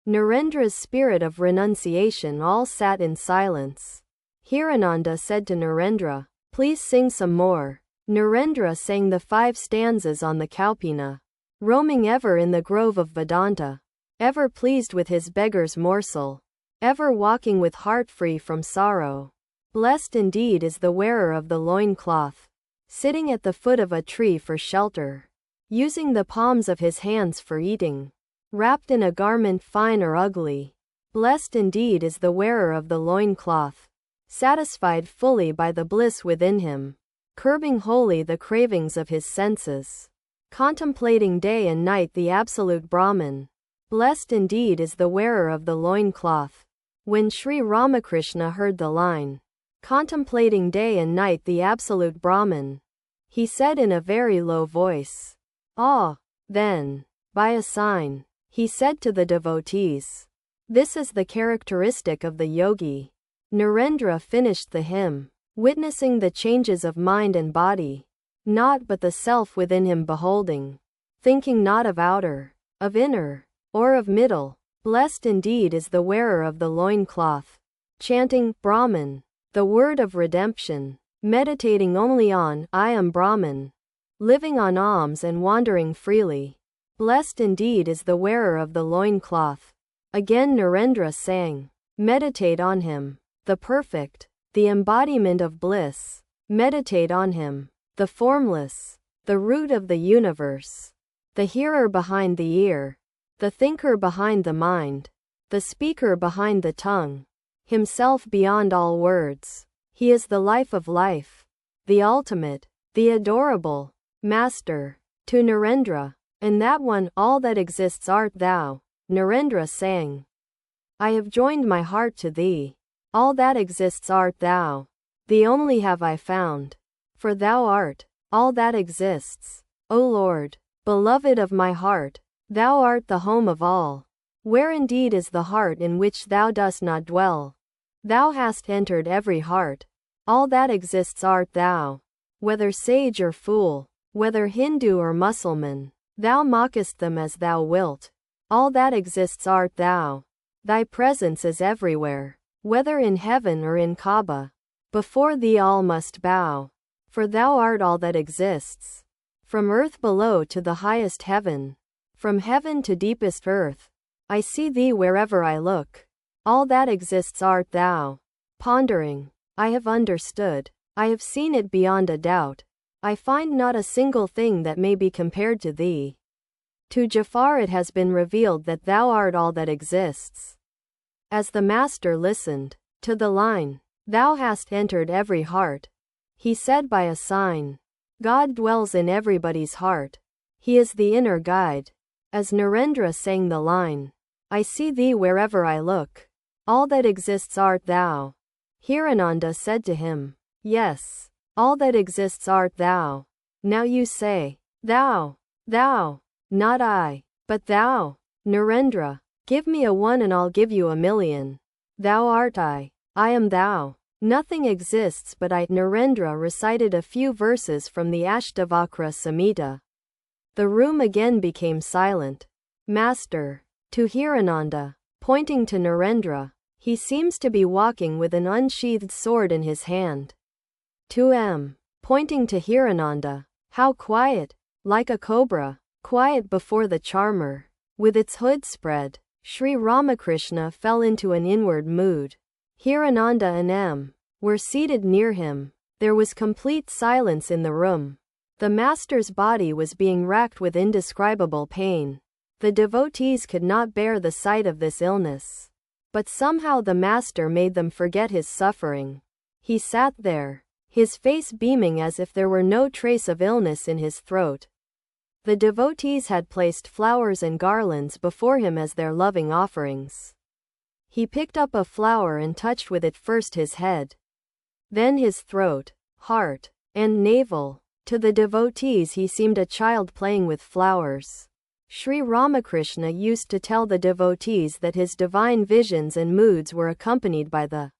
Narendra's spirit of renunciation all sat in silence. Hirananda said to Narendra, "Please sing some more." Narendra sang the 5 stanzas on the Kaupina. Roaming ever in the grove of Vedanta, ever pleased with his beggar's morsel, ever walking with heart free from sorrow. Blessed indeed is the wearer of the loin-cloth, sitting at the foot of a tree for shelter, using the palms of his hands for eating, wrapped in a garment fine or ugly. Blessed indeed is the wearer of the loin-cloth, satisfied fully by the bliss within him, curbing wholly the cravings of his senses, contemplating day and night the absolute Brahman. Blessed indeed is the wearer of the loin-cloth. When Sri Ramakrishna heard the line, contemplating day and night the absolute Brahman, he said in a very low voice, "Ah!" Then, by a sign, he said to the devotees, "This is the characteristic of the yogi." Narendra finished the hymn, witnessing the changes of mind and body, not but the self within him beholding, thinking not of outer, of inner, or of middle. Blessed indeed is the wearer of the loin-cloth, chanting Brahman, the word of redemption, meditating only on I am Brahman, living on alms and wandering freely. Blessed indeed is the wearer of the loin-cloth. Again Narendra sang, meditate on him, the perfect, the embodiment of bliss. Meditate on him, the formless, the root of the universe, the hearer behind the ear, the thinker behind the mind, the speaker behind the tongue, himself beyond all words. He is the life of life, the ultimate, the adorable, Master. To Narendra, and that one, all that exists art thou. Narendra sang, I have joined my heart to thee. All that exists art thou. Thee only have I found. For thou art all that exists. O Lord, beloved of my heart, thou art the home of all. Where indeed is the heart in which thou dost not dwell? Thou hast entered every heart. All that exists art thou. Whether sage or fool, whether Hindu or Mussulman, thou mockest them as thou wilt. All that exists art thou. Thy presence is everywhere. Whether in heaven or in Kaaba, before thee all must bow. For thou art all that exists. From earth below to the highest heaven, from heaven to deepest earth, I see thee wherever I look. All that exists art thou. Pondering, I have understood. I have seen it beyond a doubt. I find not a single thing that may be compared to thee. To Jafar it has been revealed that thou art all that exists. As the Master listened to the line, thou hast entered every heart, he said by a sign, God dwells in everybody's heart. He is the inner guide. As Narendra sang the line, I see thee wherever I look. All that exists art thou. Hirananda said to him, yes, all that exists art thou. Now you say, thou, not I, but thou. Narendra, give me a 1 and I'll give you 1,000,000. Thou art I am thou. Nothing exists but I. Narendra recited a few verses from the Ashtavakra Samhita. The room again became silent. Master. To Hirananda, pointing to Narendra, he seems to be walking with an unsheathed sword in his hand. To M. Pointing to Hirananda, how quiet, like a cobra, quiet before the charmer, with its hood spread. Sri Ramakrishna fell into an inward mood. Hirananda and M. were seated near him. There was complete silence in the room. The Master's body was being racked with indescribable pain. The devotees could not bear the sight of this illness. But somehow the Master made them forget his suffering. He sat there, his face beaming as if there were no trace of illness in his throat. The devotees had placed flowers and garlands before him as their loving offerings. He picked up a flower and touched with it first his head, then his throat, heart, and navel. To the devotees he seemed a child playing with flowers. Sri Ramakrishna used to tell the devotees that his divine visions and moods were accompanied by the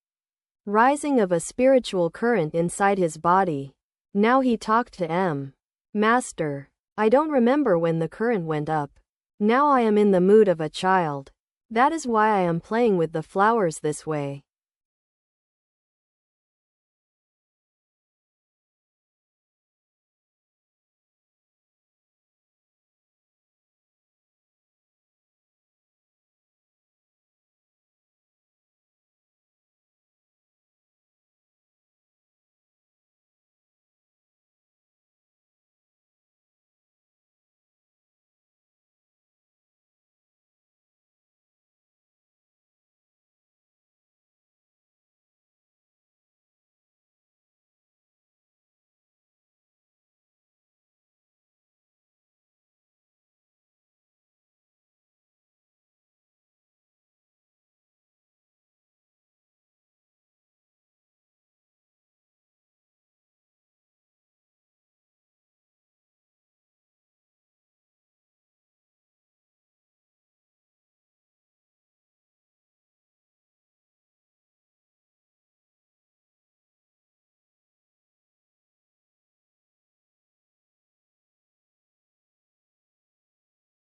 rising of a spiritual current inside his body. Now he talked to M. Master, I don't remember when the current went up. Now I am in the mood of a child. That is why I am playing with the flowers this way.